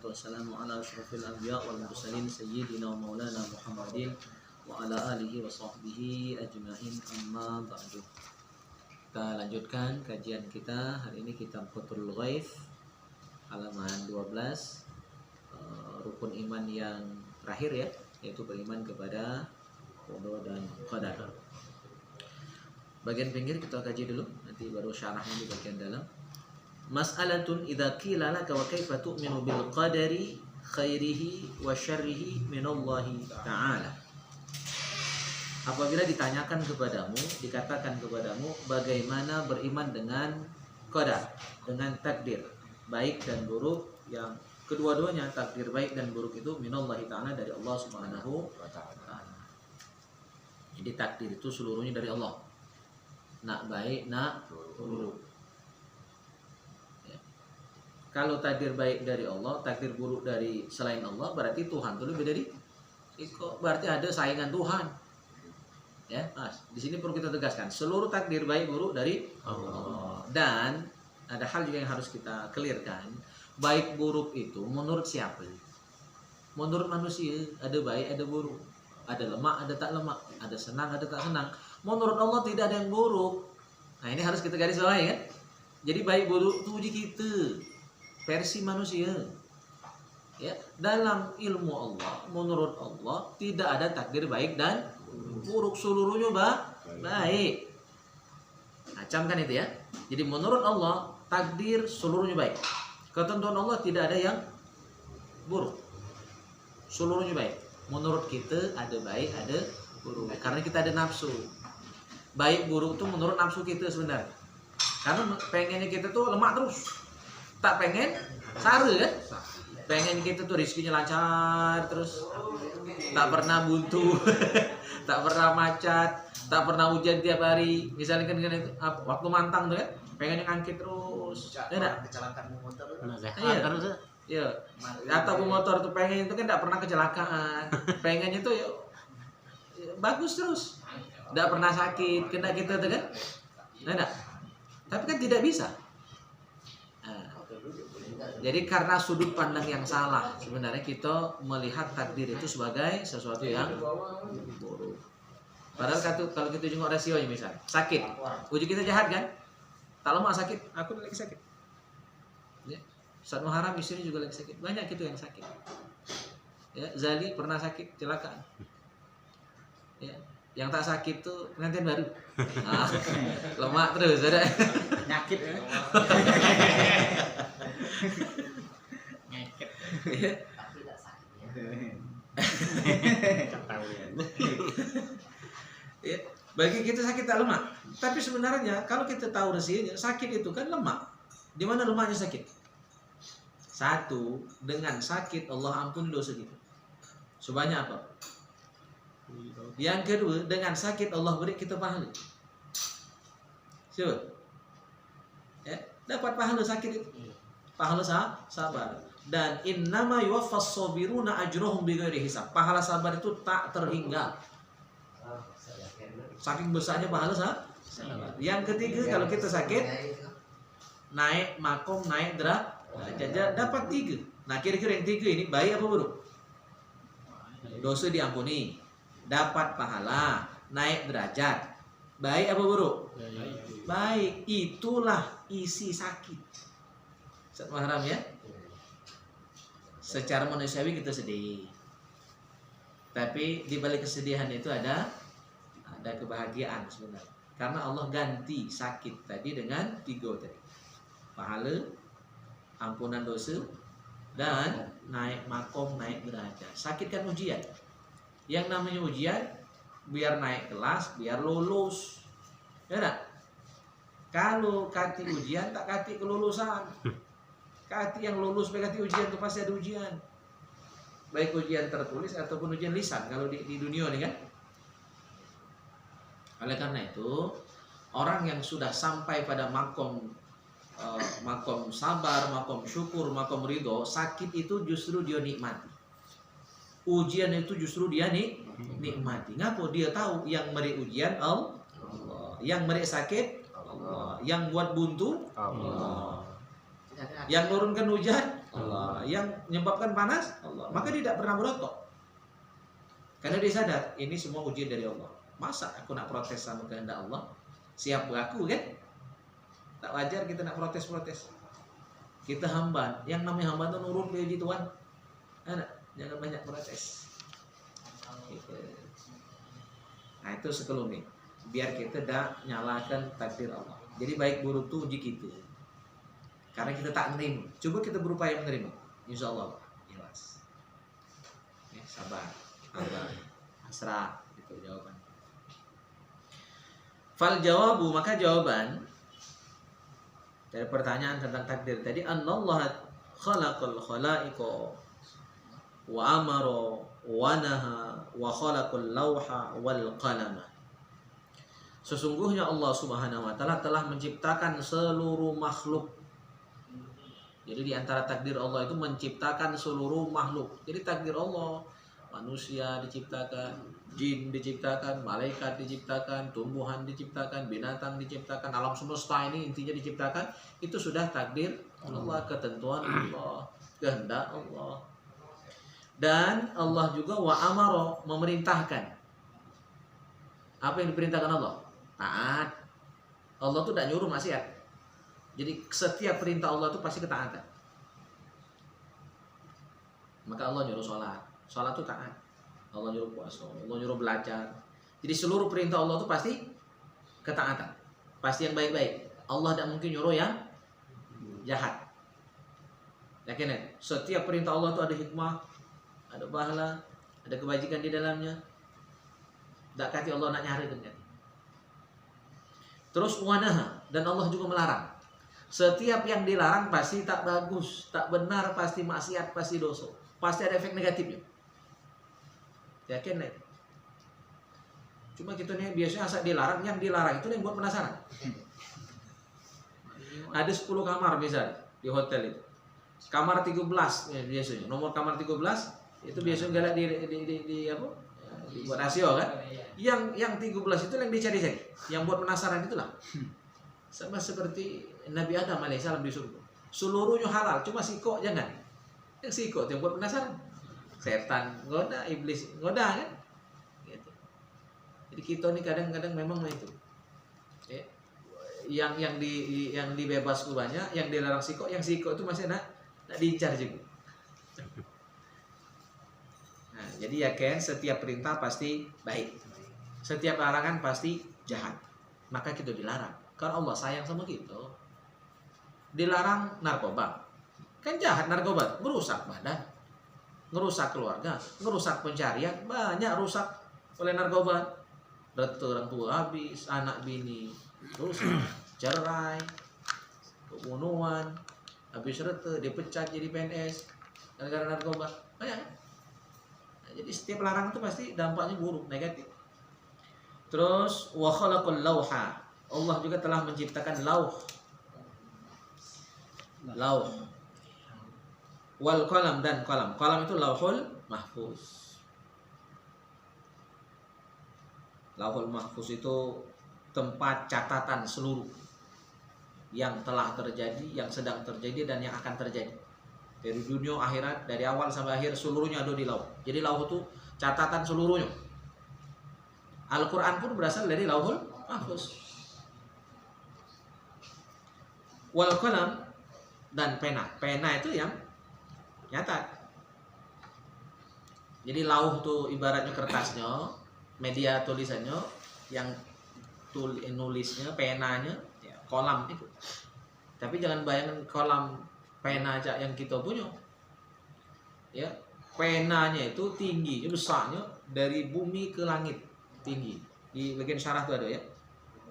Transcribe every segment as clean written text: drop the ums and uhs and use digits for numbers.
wassalatu wassalamu ala asyrafil anbiya wal mursalin sayyidina wa maulana Muhammadin wa ala alihi wa sahbihi ajma'in, amma ba'du. Kita lanjutkan kajian kita. Hari ini kitab Fathul Ghaith halaman 12, rukun iman yang terakhir ya, yaitu beriman kepada qada dan qadar. Bagian pinggir kita kaji dulu, nanti baru syarahnya di bagian dalam. Mas'alatun idza qila laka wa kaifa tu'minu bil qadari khairihi wa syarrihi minallahi ta'ala. Apabila ditanyakan kepadamu, dikatakan kepadamu bagaimana beriman dengan qadar, dengan takdir baik dan buruk, yang kedua-duanya takdir baik dan buruk itu minallahi ta'ala, dari Allah Subhanahu wa ta'ala. Jadi takdir itu seluruhnya dari Allah. Nak baik, nak buruk. Kalau takdir baik dari Allah, takdir buruk dari selain Allah, berarti Tuhan itu lebih dari itu. Berarti ada saingan Tuhan. Ya, Mas. Di sini perlu kita tegaskan, seluruh takdir baik buruk dari Allah. Dan ada hal juga yang harus kita clearkan. Baik buruk itu menurut siapa? Menurut manusia ada baik, ada buruk. Ada lemak, ada tak lemak. Ada senang, ada tak senang. Menurut Allah tidak ada yang buruk. Nah, ini harus kita garis bawahi kan. Jadi baik buruk itu uji kita, versi manusia. Ya, dalam ilmu Allah, menurut Allah tidak ada takdir baik dan buruk, seluruhnya baik. Macam kan itu ya. Jadi menurut Allah takdir seluruhnya baik. Ketentuan Allah tidak ada yang buruk, seluruhnya baik. Menurut kita ada baik, ada buruk. Karena kita ada nafsu. Baik buruk itu menurut nafsu kita sebenarnya. Karena pengennya kita tuh lemak terus. Tak pengen sare kan? Pengen kita tuh rezekinya lancar terus, tak pernah buntu, tak pernah macet, tak pernah hujan tiap hari. Misalnya kan itu waktu mantang tuh kan, pengennya ngangkit terus. Ada kecelakaan motor. Iya. Atau motor tuh pengen itu kan tak pernah kecelakaan. Pengennya tuh ya, bagus terus. Tak pernah sakit, kena kita tuh kan. Ada. Tapi kan tidak bisa. Jadi karena sudut pandang yang salah, sebenarnya kita melihat takdir itu sebagai sesuatu yang buruk. Padahal kalau kita jenguk rasionya misal sakit, uji kita jahat kan? Tak lama sakit, aku lagi sakit. Ya. Ustaz Muharram istri juga lagi sakit, banyak itu yang sakit. Ya, Zali pernah sakit kecelakaan. Ya. Yang tak sakit tuh pengantin baru. Lemak terus ada. Nyakit ya. Nyakit. Tapi tak sakit ya. Bagi kita sakit tak lemak. Tapi sebenarnya kalau kita tahu resikonya, sakit itu kan lemak. Di mana lemaknya sakit? Satu, dengan sakit Allah ampuni dosa kita. Sebanyak apa? Yang kedua, dengan sakit Allah beri kita pahala. Coba. Ya, dapat pahala sakit itu. Pahala sabar. Dan innama yuwaffas sabiruna ajrohum bighairi hisab. Pahala sabar itu tak terhingga. Saking besarnya pahala sabar. Yang ketiga, kalau kita sakit, naik makom, naik derajat, dapat 3. Nah, kira-kira yang 3 ini baik apa buruk? Dosa diampuni, dapat pahala, naik derajat. Baik apa buruk? Baik. Itulah isi sakit. Ustaz Muharram ya. Secara manusiawi kita sedih. Tapi di balik kesedihan itu ada kebahagiaan sebenarnya. Karena Allah ganti sakit tadi dengan 3 tadi. Pahala, ampunan dosa, dan naik makom, naik derajat. Sakit kan ujian. Yang namanya ujian, biar naik kelas, biar lulus. Ya tak? Kalau kati ujian, tak kati kelulusan. Kati yang lulus, kati ujian itu pasti ada ujian. Baik ujian tertulis ataupun ujian lisan. Kalau di dunia ini kan. Oleh karena itu, orang yang sudah sampai pada makom sabar, makom syukur, makom ridho, sakit itu justru dia nikmati. Ujian itu justru dia nikmati. Ngapa? Dia tahu yang beri ujian Allah, yang beri sakit Allah, yang buat buntu Allah, yang turunkan hujan Allah. Yang menyebabkan panas Allah. Maka dia tidak pernah berotot. Karena dia sadar ini semua ujian dari Allah. Masa aku nak protes sama kehendak Allah? Siap berlaku kan? Tak wajar kita nak protes-protes. Kita hamba. Yang namanya hamba itu nurut puji Tuhan. Jangan banyak protes. Gitu. Nah itu sekelumit. Biar kita tak nyalakan takdir Allah. Jadi baik buruk itu uji kita. Karena kita tak menerima. Coba kita berupaya menerima. Insya Allah jelas. Ya, sabar. Pasrah. Itu jawaban. Fal jawabu, maka jawaban dari pertanyaan tentang takdir tadi, annallaha khalaqal khalaiqa wa amara wa naha wa khalaqal lauha wal qalama. Sesungguhnya Allah Subhanahu wa taala telah menciptakan seluruh makhluk. Jadi di antara takdir Allah itu menciptakan seluruh makhluk. Jadi takdir Allah, manusia diciptakan, jin diciptakan, malaikat diciptakan, tumbuhan diciptakan, binatang diciptakan, alam semesta ini intinya diciptakan. Itu sudah takdir Allah, ketentuan Allah, kehendak Allah. Dan Allah juga wa amara, memerintahkan. Apa yang diperintahkan Allah? Taat. Allah tuh tidak nyuruh maksiat. Jadi setiap perintah Allah itu pasti ketaatan. Maka Allah nyuruh sholat. Sholat itu taat. Allah nyuruh puasa. Allah nyuruh belajar. Jadi seluruh perintah Allah itu pasti ketaatan. Pasti yang baik-baik. Allah tidak mungkin nyuruh yang jahat. Yakin ya? Setiap perintah Allah itu ada hikmah, ada pahala, ada kebajikan di dalamnya. Tak kati Allah nak nyari kan. Terus wanaha, dan Allah juga melarang. Setiap yang dilarang pasti tak bagus, tak benar, pasti maksiat, pasti dosa. Pasti ada efek negatifnya. Yakin nih? Cuma kita nih biasanya asal dilarang, yang dilarang itu yang buat penasaran. Ada 10 kamar misalnya di hotel itu. Kamar 13 ya, biasanya. Nomor kamar 13 itu biasanya galak di apa? Buat rasio kan? Yang 13 itu yang dicari-cari, yang buat penasaran itulah. Sama seperti Nabi Adam alaihissalam di surga. Seluruhnya halal, cuma sikok jangan. Yang sikok yang buat penasaran. Setan ngoda, iblis ngoda kan? Gitu. Jadi kita nih kadang-kadang memang itu. Ya. Yang dibebas banyak, yang dilarang sikok, yang sikok itu masih nak diincar juga. Nah, jadi ya kan setiap perintah pasti baik. Setiap larangan pasti jahat. Maka kita dilarang. Karena Allah sayang sama kita. Dilarang narkoba. Kan jahat narkoba, merusak badan, ngerusak keluarga, ngerusak pencarian, banyak rusak oleh narkoba. Rete orang tua habis, anak bini rusak, cerai, pembunuhan, habis rete dipecat jadi PNS gara-gara narkoba. Banyak. Nah, jadi setiap larangan itu pasti dampaknya buruk, negatif. Terus wa khalaqal lauha. Allah juga telah menciptakan lauh. Lauh. Wal qalam, dan qalam. Qalam itu lauhul mahfuz. Lauhul mahfuz itu tempat catatan seluruh yang telah terjadi, yang sedang terjadi, dan yang akan terjadi. Dari dunia akhirat, dari awal sampai akhir seluruhnya ada di lauh. Jadi lauh itu catatan seluruhnya. Al-Quran pun berasal dari lauhul mahfuz. Wal qalam, dan pena. Pena itu yang nyatat. Jadi lauh tuh ibaratnya kertasnya, media tulisannya, yang nulisnya, penanya, ya, kolam itu. Tapi jangan bayangkan kolam pena aja yang kita punya. Ya, penanya itu tinggi, besarnya dari bumi ke langit, tinggi. Di bagian syarah itu ada ya.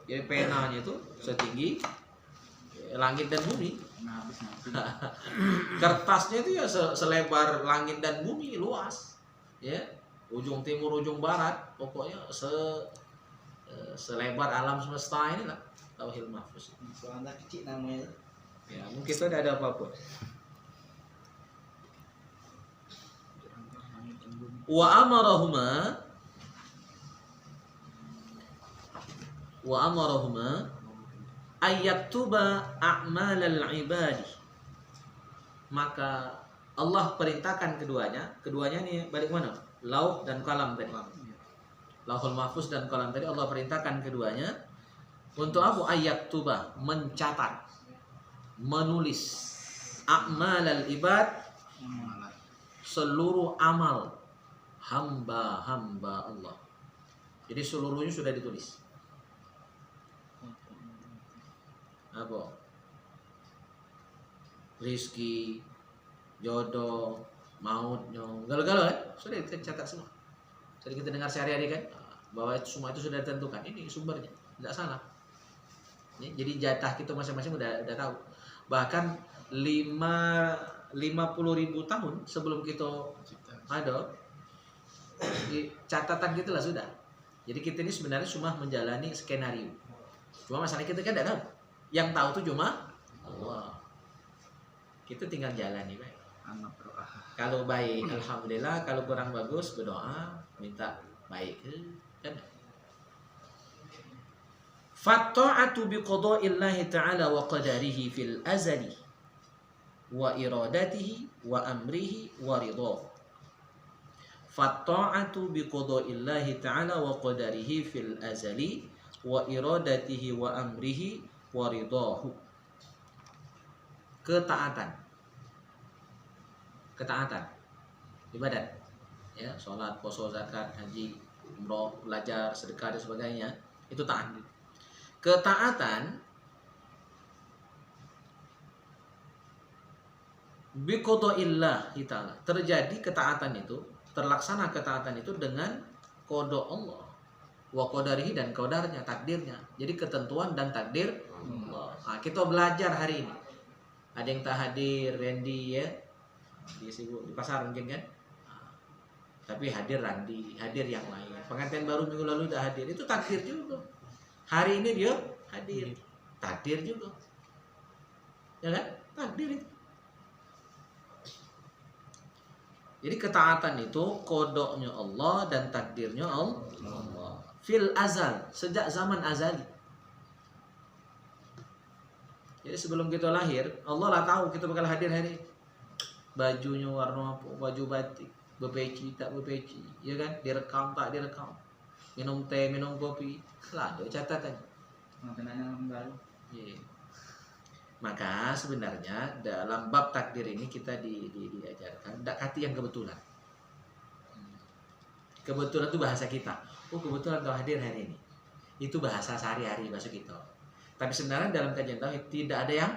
Jadi penanya itu setinggi langit dan bumi. Kertasnya itu ya selebar langit dan bumi, luas. Ya, ujung timur, ujung barat, pokoknya selebar alam semesta ini lah. Lauhul mahfuz. Soalnya kecil namanya. Ya, mungkin itu tidak ada apa-apa. Wa amarahuma ayyaktuba a'malal ibadi maka Allah perintahkan keduanya nih balik mana? Lauh dan kalam tadi. Lauhul mahfuz dan kalam tadi Allah perintahkan keduanya untuk apa? Ayaktuba, mencatat, menulis a'malal ibad, seluruh amal hamba-hamba Allah. Jadi seluruhnya sudah ditulis. Apa? Rizki, jodoh, mautnya, galau-galau kan? Sudah dicatat semua. Jadi kita dengar sehari-hari kan, bahwa semua itu sudah ditentukan. Ini sumbernya, tidak salah. Jadi jatah kita masing-masing udah tahu. Bahkan 50.000 tahun sebelum kita ada, catatan kita lah sudah. Jadi kita ini sebenarnya cuma menjalani skenario. Cuma masalah kita kan tidak tahu. Yang tahu tuh cuma Allah. Kita tinggal jalani baik. Kalau baik, alhamdulillah. Kalau kurang bagus, berdoa, minta baik. Kan? Fatta'atu biqada'illahi ta'ala wa qadarihi fil azali wa iradatihi wa amrihi wa ridhahu. Fatta'atu biqada'illahi ta'ala wa qadarihi fil azali wa iradatihi wa amrihi wa ridhahu. Ketaatan ibadat, ya, sholat, puasa, zakat, haji, umroh, belajar, sedekah dan sebagainya, itu taat. Ketaatan biqadaillah ta'ala, terjadi ketaatan itu, terlaksana ketaatan itu dengan qada Allah wa qadarihi, dan qadarnya, takdirnya. Jadi ketentuan dan takdir Allah. Nah, kita belajar hari ini. Ada yang tak hadir, Randy ya, dia sibuk di pasar mungkin kan. Tapi hadir Randy, hadir yang lain. Pengantin baru minggu lalu udah hadir, itu takdir juga. Hari ini dia hadir, takdir juga. Ya kan? Takdir itu. Jadi ketaatan itu kodoknya Allah dan takdirnya Allah. Fil azal, sejak zaman azali. Jadi sebelum kita lahir, Allah lah tahu kita bakal hadir hari ini. Bajunya warna apa, baju batik, bepeci tak bepeci, ya kan? Direkam tak direkam, minum teh, minum kopi, lah ada catatan. Yeah. Maka sebenarnya dalam bab takdir ini kita diajarkan dakati yang kebetulan. Kebetulan itu bahasa kita. Oh, kebetulan kau hadir hari ini. Itu bahasa sehari-hari, bahasa kita. Tapi sebenarnya dalam kajian tauhid tidak ada yang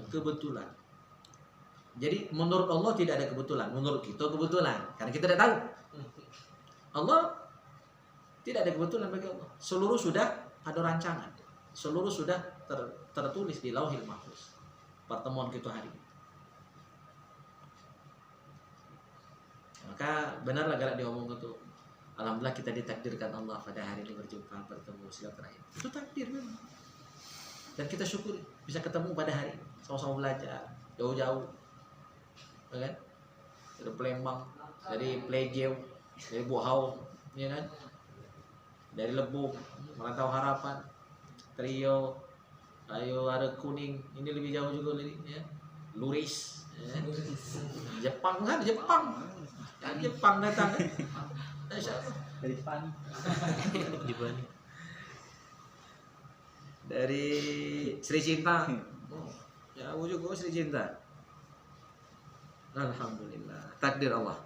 kebetulan. Jadi menurut Allah tidak ada kebetulan, menurut kita kebetulan, karena kita tidak tahu. Allah tidak ada kebetulan bagi Allah. Seluruh sudah ada rancangan. Seluruh sudah tertulis di Lauhil Mahfuz. Pertemuan kita hari ini. Maka benarlah galak diomong itu. Alhamdulillah kita ditakdirkan Allah pada hari ini berjumpa, bertemu, silaturahim. Itu takdir memang. Dan kita syukuri bisa ketemu pada hari ini, sama-sama belajar jauh-jauh, ya kan? Dari Palembang, dari Plejeu, dari Buahau, ya kan? Dari Lebuk, Merantau Harapan, Trio, ayo ada Kuning, ini lebih jauh juga ini, ya. Luris, ya. Jepang kan, Jepang datang kan? Dari Pan. Dari Sri Cinta. Ya, aku juga Sri Cinta. Alhamdulillah, takdir Allah.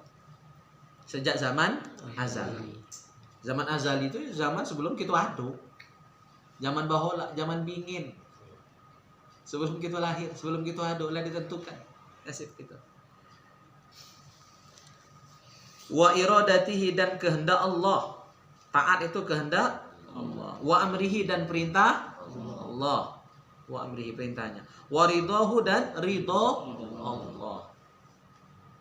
Sejak zaman azali. Zaman azali itu zaman sebelum kita ada. Zaman bahola, zaman dingin. Sebelum kita lahir, sebelum kita ada lah ditentukan nasib kita. Wa iradatihi, dan kehendak Allah. Taat itu kehendak Allah. Wa amrihi, dan perintah Allah. Wa amrihi, perintahnya. Wa ridahu, dan ridho Allah.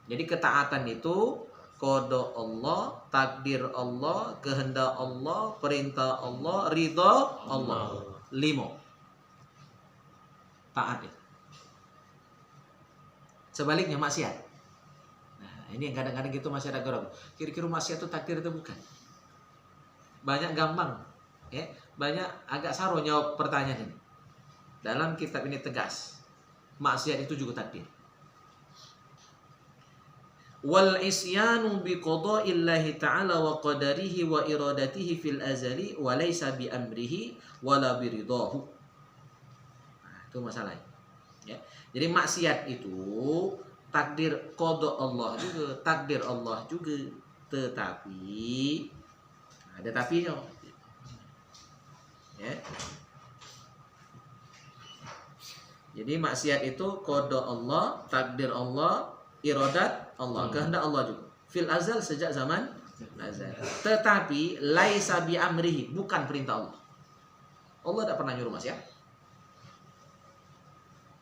Jadi ketaatan itu qada Allah, takdir Allah, kehendak Allah, perintah Allah, ridho Allah. 5. Taat itu. Sebaliknya maksiat. Ini yang kadang-kadang gitu masih ada ragu. Kira-kira maksiat itu takdir itu bukan? Banyak gampang, ya. Banyak agak saro jawab pertanyaan ini. Dalam kitab ini tegas, maksiat itu juga takdir. wal isyanu bi qada'illahi ta'ala wa qadarihi wa iradatihi fil azali wa laysa bi amrihi wala bi ridahu. Nah, itu masalahnya. Ya. Jadi maksiat itu takdir qada Allah juga, takdir Allah juga, tetapi ada tapinya. Ya. Jadi maksiat itu qada Allah, takdir Allah, iradat Allah, kehendak Allah juga. Fil azal, sejak zaman azal. Tetapi laisa bi amrihi, bukan perintah Allah. Allah tidak pernah nyuruh maksiat.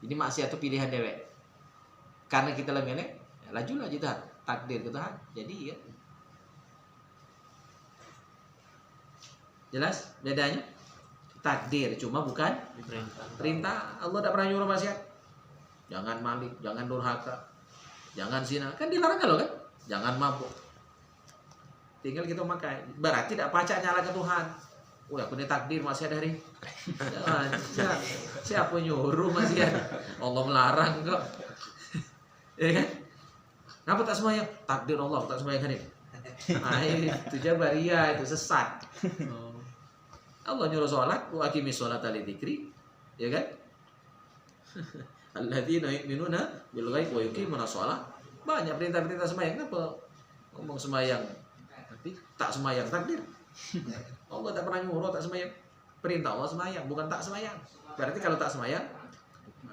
Jadi maksiat itu pilihan dewek. Karena kita lebih aneh, ya lajulah jihad, takdir ke Tuhan. Jadi ya. Jelas bedanya? Takdir cuma bukan perintah. Allah tidak pernah nyuruh maksiat. Jangan malik, jangan durhaka, jangan zina, kan dilarang kalau kan? Jangan mabuk. Tinggal kita makai. Berarti tidak pacak nyala ke Tuhan. Oh, aku ini takdir maksiat hari. Jangan. Siapa nyuruh maksiat? Allah melarang kok. Ya kan? Kenapa tak semuanya? Takdir Allah, tak semuanya hari. Nah, itu jabaria, itu sesat. Allah nyuruh sholat, wa aqimis sholata li dzikri, ya kan? Alladzina yu'minuna bil ghaib wa yuqimuna shalah. Banyak perintah-perintah sembahyang. Kenapa ngomong sembahyang tapi tak sembahyang takdir? Allah tak pernah nyuruh tak sembahyang. Perintah Allah sembahyang, bukan tak sembahyang. Berarti kalau tak sembahyang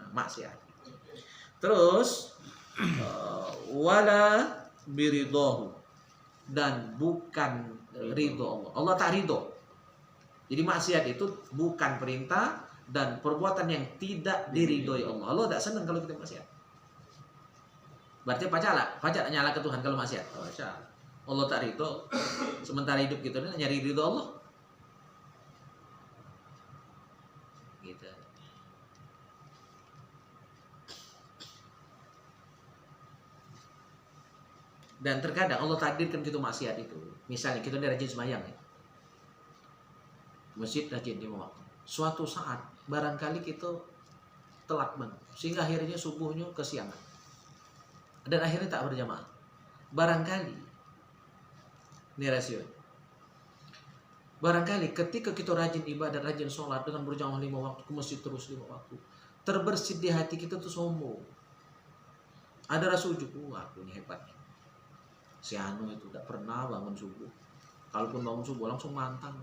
maksiat. Terus wala biridahu, dan bukan ridho Allah. Allah tak ridho. Jadi maksiat itu bukan perintah dan perbuatan yang tidak diridhoi Allah. Allah tidak senang kalau kita maksiat. Berarti pacak nyala ke Tuhan kalau maksiat. Oh, Allah tak ridho. Sementara hidup kita ini nyari ridho Allah. Gitu. Dan terkadang Allah takdirkan kita maksiat itu. Misalnya kita ini rajin sembahyang ya. Masjid rajin 5 waktu. Suatu saat barangkali kita telat banget sehingga akhirnya subuhnya kesiangan. Dan akhirnya tak berjamaah. Barangkali ini rasio. Barangkali ketika kita rajin ibadah, rajin sholat dengan berjamaah 5 waktu, ke masjid terus 5 waktu, terbersit di hati kita tuh sombong. Ada rasa ujub, aku ini hebat. Si Anu itu tidak pernah bangun subuh. Kalaupun bangun subuh langsung mantang.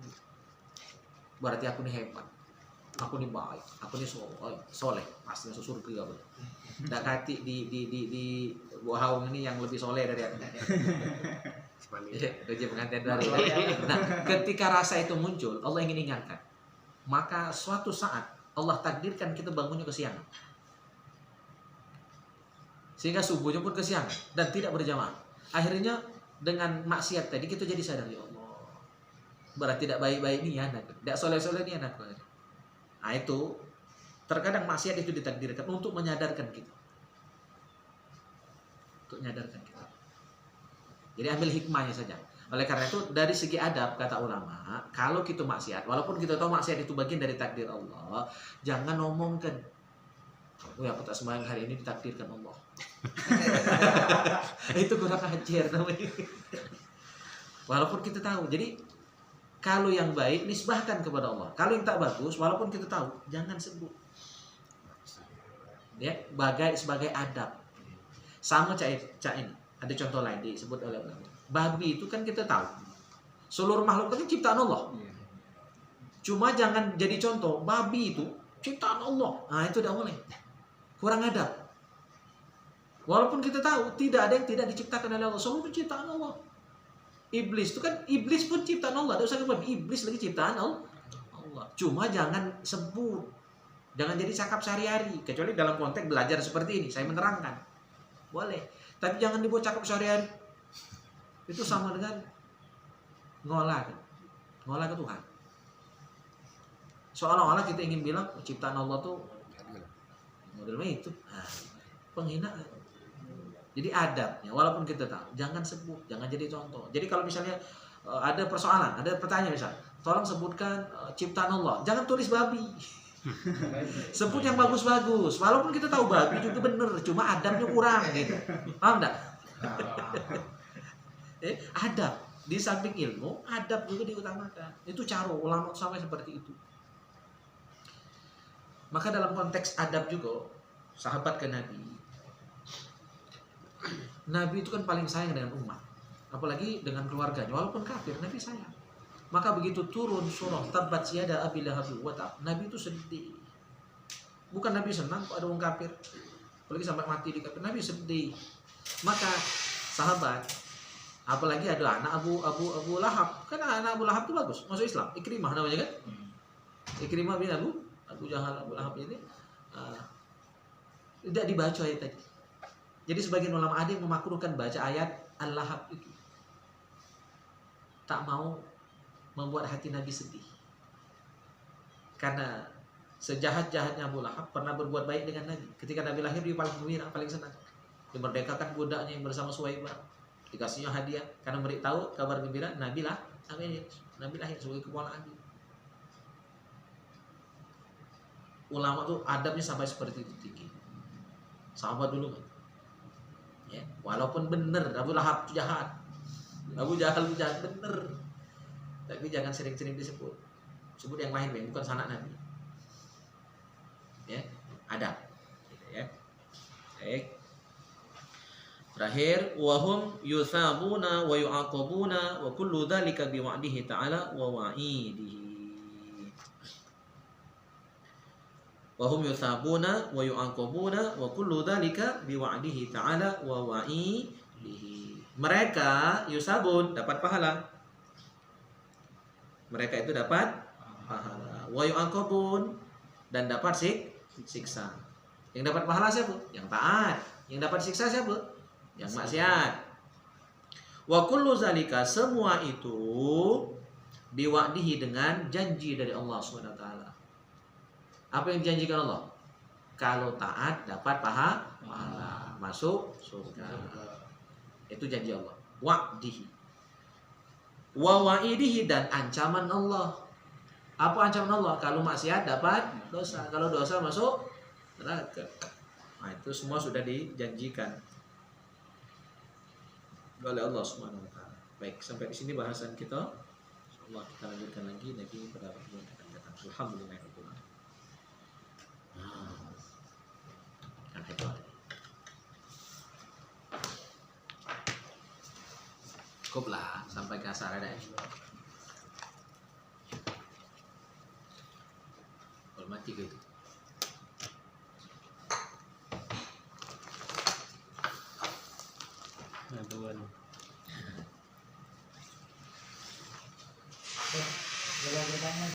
Berarti aku ini hebat. Aku ini baik. Aku ini soleh. Pasti masuk surga. Tidak kati di buah haung ini yang lebih soleh dari aku. Kerja pengantin baru. Nah, ketika rasa itu muncul, Allah ingin ingatkan. Maka suatu saat Allah takdirkan kita bangunnya kesiangan. Sehingga subuhnya pun kesiangan dan tidak berjamaah. Akhirnya dengan maksiat tadi kita jadi sadar, ya Allah. Berarti tidak baik-baik nih anak, tidak soleh-soleh nih anak. Nah itu terkadang maksiat itu ditakdirkan untuk menyadarkan kita, Jadi ambil hikmahnya saja. Oleh karena itu dari segi adab kata ulama, kalau kita maksiat, walaupun kita tahu maksiat itu bagian dari takdir Allah, jangan ngomongkan, oh ya aku tak sembahyang hari ini ditakdirkan Allah. Itu kurang ajar namanya. Walaupun kita tahu, jadi kalau yang baik nisbahkan kepada Allah. Kalau yang tak bagus, walaupun kita tahu, jangan sebut. Ya, sebagai adab. Sama cak ini. Ada contoh lain disebut oleh ulama. Babi itu kan kita tahu. Seluruh makhluk itu ciptaan Allah. Cuma jangan jadi contoh. Babi itu ciptaan Allah. Nah itu tidak boleh. Kurang adab. Walaupun kita tahu tidak ada yang tidak diciptakan oleh Allah. Semua itu ciptaan Allah. Iblis itu kan, iblis pun ciptaan Allah. Ada usah kemudian iblis lagi ciptaan Allah. Cuma jangan sebut, jangan jadi cakap sehari-hari. Kecuali dalam konteks belajar seperti ini, saya menerangkan, boleh. Tapi jangan dibuat cakap sehari-hari. Itu sama dengan ngolah ke Tuhan. Seolah-olah kita ingin bilang ciptaan Allah tuh modelnya itu, penghinaan. Jadi adabnya, walaupun kita tahu, jangan sebut, jangan jadi contoh. Jadi kalau misalnya ada persoalan, ada pertanyaan misal, tolong sebutkan ciptaan Allah, jangan tulis babi. Sebut yang bagus-bagus. Walaupun kita tahu babi juga bener, cuma adabnya kurang gitu. Paham enggak? Adab. Di samping ilmu, adab juga diutamakan. Itu cara ulama sampai seperti itu. Maka dalam konteks adab juga, sahabat ke Nabi. Nabi itu kan paling sayang dengan umat. Apalagi dengan keluarganya. Walaupun kafir, Nabi sayang. Maka begitu turun surah Tabbat yada Abi Lahab wa tab, Nabi itu sedih. Bukan Nabi senang kok ada orang kafir. Apalagi sampai mati di kafir, Nabi sedih. Maka sahabat, apalagi ada anak Abu Lahab. Kan anak Abu Lahab itu bagus, masuk Islam. Ikrimah namanya kan? Ikrimah bin Abu Jahal Abu Lahab ini tidak dibaca ayat tadi. Jadi sebagian ulama ada yang memakruhkan baca ayat Al-Lahab itu. Tak mau membuat hati Nabi sedih. Karena sejahat-jahatnya Abu Lahab pernah berbuat baik dengan Nabi. Ketika Nabi lahir dia paling gembira, paling senang. Dimerdekakan budaknya yang bersama Suwaibah. Dikasihnya hadiah karena beritahu kabar gembira Nabi lahir sebagai keponakan Nabi. Ulama tuh adabnya sampai seperti itu tinggi. Sahabat dulu kan. Ya, walaupun benar Abu Lahab itu jahat. Abu Jahal itu jahat bener. Tapi jangan sering-sering disebut. Sebut yang lain, bukan sanak Nabi. Ya, adab. Ya. Baik. Terakhir, wahum yusabuna wa yu'aqabuna wa kullu dzalika biwa'dihi ta'ala wa wa'idihi. Wahum yusabuna wa yu'aqabuna wa kullu dzalika biwa'dihi ta'ala wa wa'idihi. Mereka yusabun dapat pahala. Mereka itu dapat pahala. Wa yu'aqabun dan dapat siksa. Yang dapat pahala siapa? Yang taat. Yang dapat siksa siapa? Yang maksiat. Wa kullu zalika, semua itu biwa'dihi dengan janji dari Allah SWT. Apa yang dijanjikan Allah? Kalau taat dapat pahala, masuk surga. Itu janji Allah. Wa'dihi. Wa wa'idihi, dan ancaman Allah. Apa ancaman Allah? Kalau maksiat dapat dosa, kalau dosa masuk neraka. Nah, itu semua sudah dijanjikan oleh Allah Subhanahu wa taala. Baik, sampai di sini bahasan kita. Insyaallah kita lanjutkan lagi nanti pada pertemuan akan datang. Alhamdulillahirabbil alamin. Cukup lah sampai ke asar ada. Kalau mati gitu. Nah, tuan.